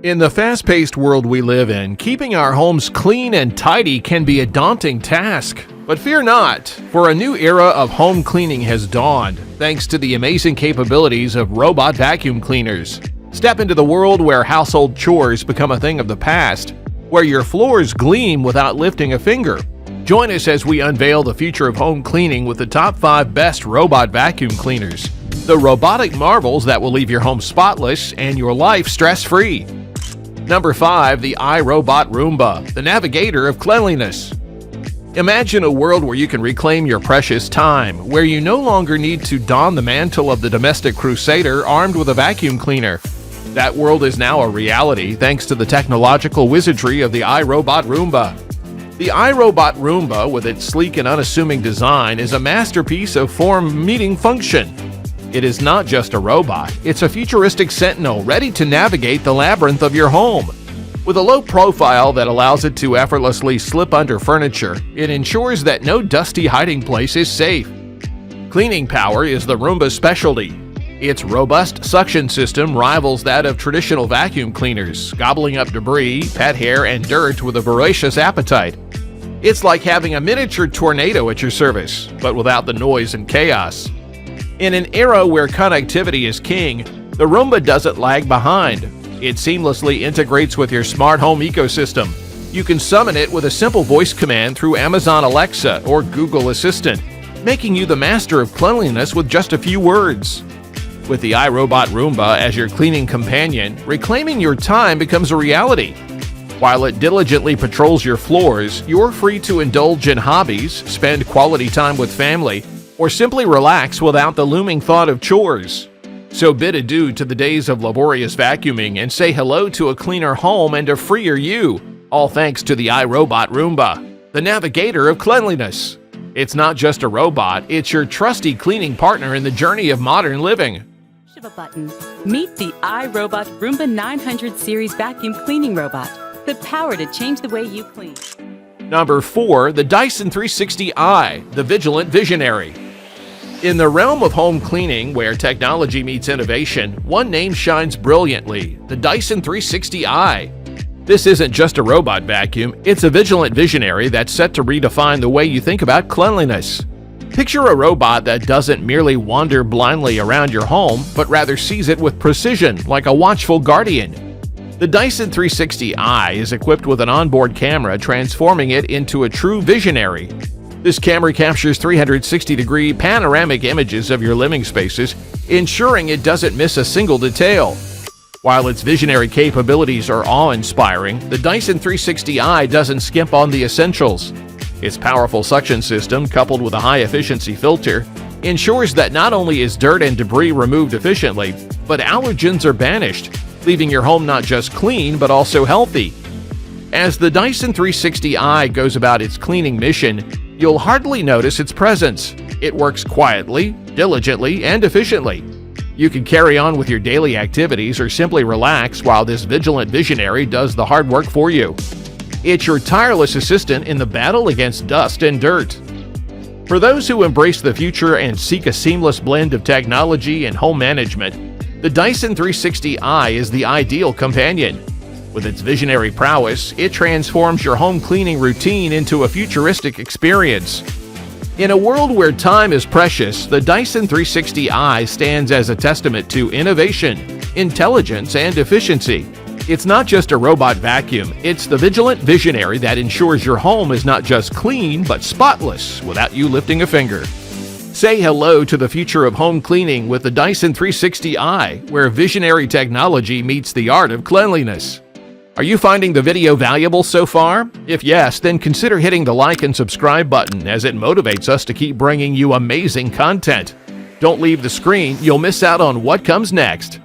In the fast-paced world we live in, keeping our homes clean and tidy can be a daunting task. But fear not, for a new era of home cleaning has dawned, thanks to the amazing capabilities of robot vacuum cleaners. Step into the world where household chores become a thing of the past, where your floors gleam without lifting a finger. Join us as we unveil the future of home cleaning with the top 5 best robot vacuum cleaners. The robotic marvels that will leave your home spotless and your life stress-free. Number 5. The iRobot Roomba, the navigator of cleanliness. Imagine a world where you can reclaim your precious time, where you no longer need to don the mantle of the domestic crusader armed with a vacuum cleaner. That world is now a reality thanks to the technological wizardry of the iRobot Roomba. The iRobot Roomba, with its sleek and unassuming design, is a masterpiece of form meeting function. It is not just a robot, it's a futuristic sentinel ready to navigate the labyrinth of your home. With a low profile that allows it to effortlessly slip under furniture, it ensures that no dusty hiding place is safe. Cleaning power is the Roomba's specialty. Its robust suction system rivals that of traditional vacuum cleaners, gobbling up debris, pet hair, and dirt with a voracious appetite. It's like having a miniature tornado at your service, but without the noise and chaos. In an era where connectivity is king, the Roomba doesn't lag behind. It seamlessly integrates with your smart home ecosystem. You can summon it with a simple voice command through Amazon Alexa or Google Assistant, making you the master of cleanliness with just a few words. With the iRobot Roomba as your cleaning companion, reclaiming your time becomes a reality. While it diligently patrols your floors, you're free to indulge in hobbies, spend quality time with family, or simply relax without the looming thought of chores. So bid adieu to the days of laborious vacuuming and say hello to a cleaner home and a freer you, all thanks to the iRobot Roomba, the navigator of cleanliness. It's not just a robot, it's your trusty cleaning partner in the journey of modern living. Push of a button. Meet the iRobot Roomba 900 series vacuum cleaning robot. The power to change the way you clean. Number 4. The Dyson 360i, the vigilant visionary. In the realm of home cleaning, where technology meets innovation, one name shines brilliantly: the Dyson 360i. This isn't just a robot vacuum, it's a vigilant visionary that's set to redefine the way you think about cleanliness. Picture a robot that doesn't merely wander blindly around your home, but rather sees it with precision, like a watchful guardian. The Dyson 360i is equipped with an onboard camera, transforming it into a true visionary. This camera captures 360-degree panoramic images of your living spaces, ensuring it doesn't miss a single detail. While its visionary capabilities are awe-inspiring, the Dyson 360i doesn't skimp on the essentials. Its powerful suction system, coupled with a high-efficiency filter, ensures that not only is dirt and debris removed efficiently, but allergens are banished, leaving your home not just clean, but also healthy. As the Dyson 360i goes about its cleaning mission, you'll hardly notice its presence. It works quietly, diligently, and efficiently. You can carry on with your daily activities or simply relax while this vigilant visionary does the hard work for you. It's your tireless assistant in the battle against dust and dirt. For those who embrace the future and seek a seamless blend of technology and home management, the Dyson 360i is the ideal companion. With its visionary prowess, it transforms your home cleaning routine into a futuristic experience. In a world where time is precious, the Dyson 360i stands as a testament to innovation, intelligence, and efficiency. It's not just a robot vacuum, it's the vigilant visionary that ensures your home is not just clean, but spotless without you lifting a finger. Say hello to the future of home cleaning with the Dyson 360i, where visionary technology meets the art of cleanliness. Are you finding the video valuable so far? If yes, then consider hitting the like and subscribe button, as it motivates us to keep bringing you amazing content. Don't leave the screen, you'll miss out on what comes next.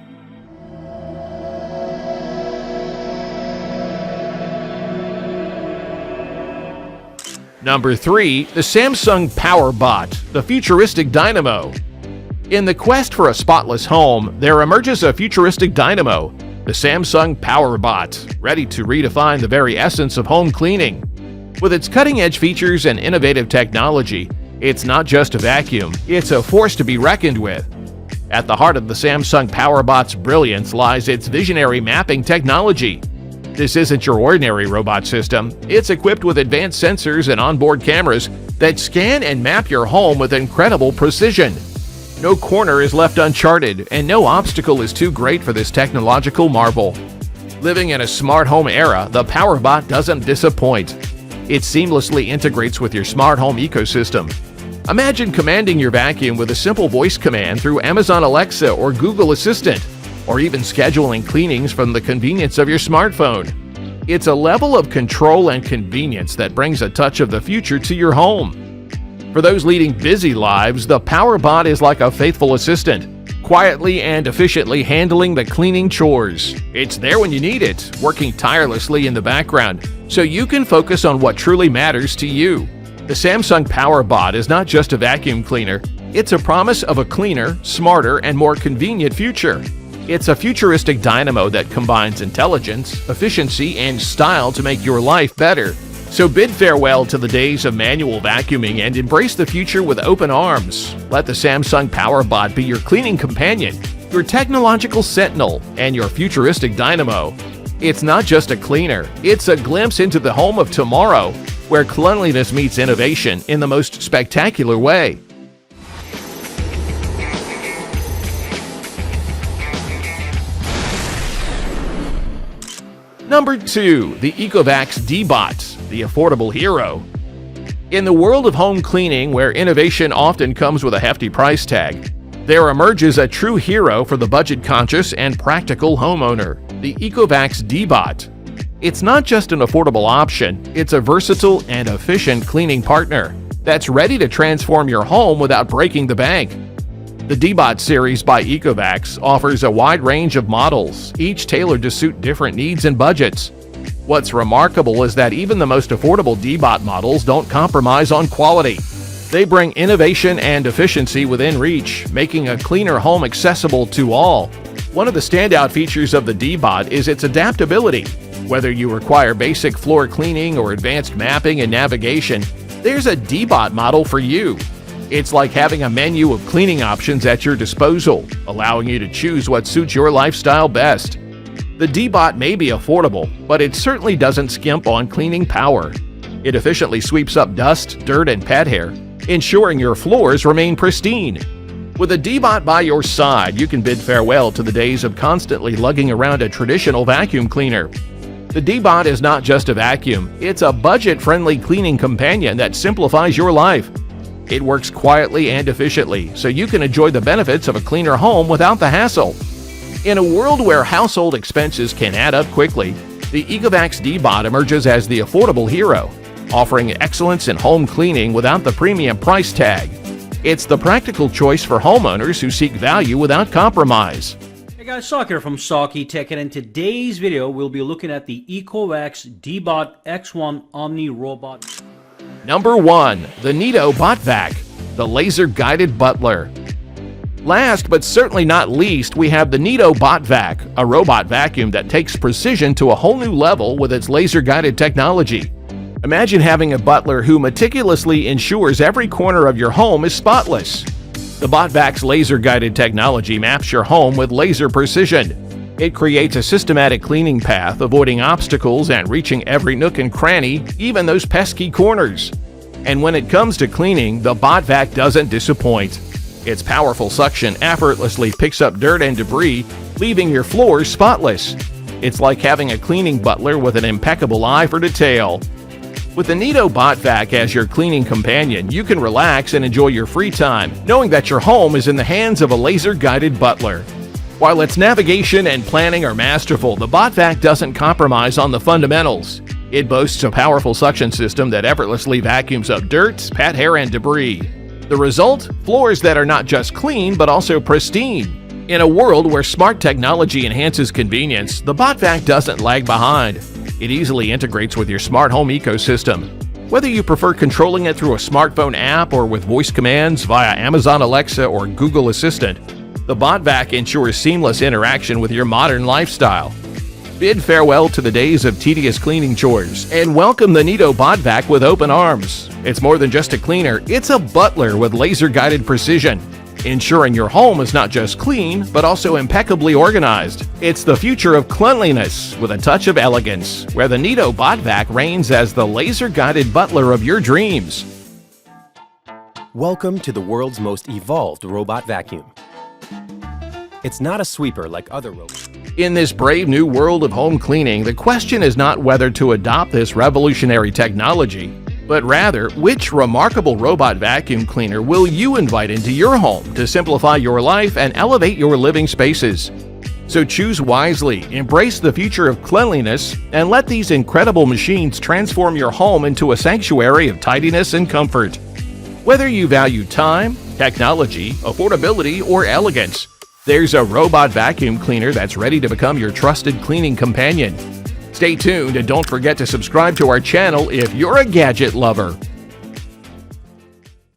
Number 3. The Samsung POWERbot, the futuristic dynamo. In the quest for a spotless home, there emerges a futuristic dynamo, the Samsung POWERbot, ready to redefine the very essence of home cleaning. With its cutting-edge features and innovative technology, it's not just a vacuum, it's a force to be reckoned with. At the heart of the Samsung POWERbot's brilliance lies its visionary mapping technology. This isn't your ordinary robot system. It's equipped with advanced sensors and onboard cameras that scan and map your home with incredible precision. No corner is left uncharted, and no obstacle is too great for this technological marvel. Living in a smart home era, the POWERbot doesn't disappoint. It seamlessly integrates with your smart home ecosystem. Imagine commanding your vacuum with a simple voice command through Amazon Alexa or Google Assistant, or even scheduling cleanings from the convenience of your smartphone. It's a level of control and convenience that brings a touch of the future to your home. For those leading busy lives, the POWERbot is like a faithful assistant, quietly and efficiently handling the cleaning chores. It's there when you need it, working tirelessly in the background, so you can focus on what truly matters to you. The Samsung POWERbot is not just a vacuum cleaner, it's a promise of a cleaner, smarter, and more convenient future. It's a futuristic dynamo that combines intelligence, efficiency, and style to make your life better. So bid farewell to the days of manual vacuuming and embrace the future with open arms. Let the Samsung POWERbot be your cleaning companion, your technological sentinel, and your futuristic dynamo. It's not just a cleaner, it's a glimpse into the home of tomorrow, where cleanliness meets innovation in the most spectacular way. Number 2. The Ecovacs Deebo, the affordable hero. In the world of home cleaning, where innovation often comes with a hefty price tag, there emerges a true hero for the budget-conscious and practical homeowner, the Ecovacs Deebo. It's not just an affordable option, it's a versatile and efficient cleaning partner that's ready to transform your home without breaking the bank. The Deebo series by Ecovacs offers a wide range of models, each tailored to suit different needs and budgets. What's remarkable is that even the most affordable Deebo models don't compromise on quality. They bring innovation and efficiency within reach, making a cleaner home accessible to all. One of the standout features of the Deebo is its adaptability. Whether you require basic floor cleaning or advanced mapping and navigation, there's a Deebo model for you. It's like having a menu of cleaning options at your disposal, allowing you to choose what suits your lifestyle best. The Deebo may be affordable, but it certainly doesn't skimp on cleaning power. It efficiently sweeps up dust, dirt, and pet hair, ensuring your floors remain pristine. With a Deebo by your side, you can bid farewell to the days of constantly lugging around a traditional vacuum cleaner. The Deebo is not just a vacuum, it's a budget-friendly cleaning companion that simplifies your life. It works quietly and efficiently, so you can enjoy the benefits of a cleaner home without the hassle. In a world where household expenses can add up quickly, the Ecovacs Deebo emerges as the affordable hero, offering excellence in home cleaning without the premium price tag. It's the practical choice for homeowners who seek value without compromise. Hey guys, Sock here from Socky Tech, and in today's video we'll be looking at the Ecovacs Deebo X1 Omni Robot. Number 1. The Neato Botvac, the laser-guided butler. Last but certainly not least, we have the Neato Botvac, a robot vacuum that takes precision to a whole new level with its laser-guided technology. Imagine having a butler who meticulously ensures every corner of your home is spotless. The Botvac's laser-guided technology maps your home with laser precision. It creates a systematic cleaning path, avoiding obstacles and reaching every nook and cranny, even those pesky corners. And when it comes to cleaning, the Botvac doesn't disappoint. Its powerful suction effortlessly picks up dirt and debris, leaving your floors spotless. It's like having a cleaning butler with an impeccable eye for detail. With the Neato Botvac as your cleaning companion, you can relax and enjoy your free time, knowing that your home is in the hands of a laser-guided butler. While its navigation and planning are masterful, the Botvac doesn't compromise on the fundamentals. It boasts a powerful suction system that effortlessly vacuums up dirt, pet hair, and debris. The result? Floors that are not just clean, but also pristine. In a world where smart technology enhances convenience, the Botvac doesn't lag behind. It easily integrates with your smart home ecosystem. Whether you prefer controlling it through a smartphone app or with voice commands via Amazon Alexa or Google Assistant, the Botvac ensures seamless interaction with your modern lifestyle. Bid farewell to the days of tedious cleaning chores and welcome the Neato Botvac with open arms. It's more than just a cleaner, it's a butler with laser-guided precision. ensuring your home is not just clean, but also impeccably organized. It's the future of cleanliness with a touch of elegance, where the Neato Botvac reigns as the laser-guided butler of your dreams. Welcome to the world's most evolved robot vacuum. It's not a sweeper like other robots. In this brave new world of home cleaning, the question is not whether to adopt this revolutionary technology, but rather, which remarkable robot vacuum cleaner will you invite into your home to simplify your life and elevate your living spaces? So choose wisely, embrace the future of cleanliness, and let these incredible machines transform your home into a sanctuary of tidiness and comfort. Whether you value time, technology, affordability, or elegance, there's a robot vacuum cleaner that's ready to become your trusted cleaning companion. Stay tuned and don't forget to subscribe to our channel if you're a gadget lover.